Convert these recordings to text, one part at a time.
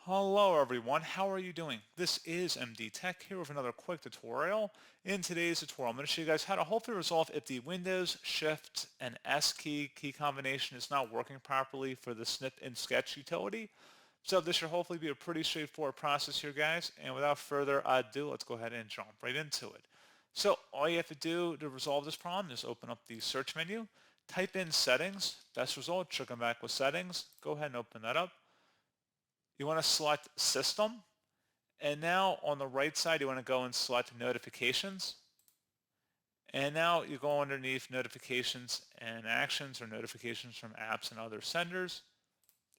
Hello everyone, how are you doing? This is MD Tech here with another quick tutorial. In today's tutorial, I'm going to show you guys how to hopefully resolve if the Windows Shift and S key combination is not working properly for the Snip Sketch utility. So this should hopefully be a pretty straightforward process here, guys. And without further ado, let's go ahead and jump right into it. So all you have to do to resolve this problem is open up the search menu, type in settings, best result, should come back with settings. Go ahead and open that up. You want to select System, and now on the right side you want to go and select Notifications, and now you go underneath Notifications and Actions or Notifications from Apps and Other Senders.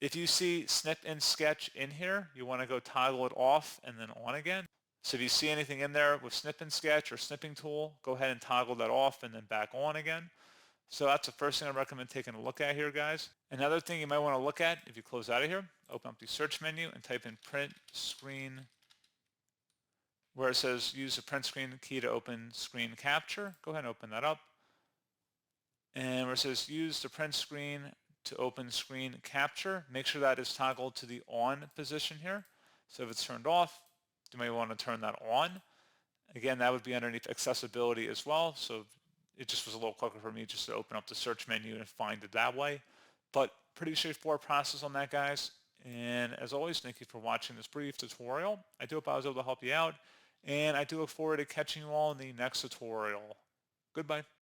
If you see Snip and Sketch in here, you want to go toggle it off and then on again. So if you see anything in there with Snip and Sketch or Snipping Tool, go ahead and toggle that off and then back on again. So that's the first thing I recommend taking a look at here, guys. Another thing you might want to look at if you close out of here, open up the search menu and type in print screen, where it says use the print screen key to open screen capture. Go ahead and open that up. And where it says use the print screen to open screen capture, make sure that is toggled to the on position here. So if it's turned off, you may want to turn that on. Again, that would be underneath accessibility as well. So it just was a little quicker for me just to open up the search menu and find it that way. But pretty straightforward process on that, guys. And as always, thank you for watching this brief tutorial. I do hope I was able to help you out. And I do look forward to catching you all in the next tutorial. Goodbye.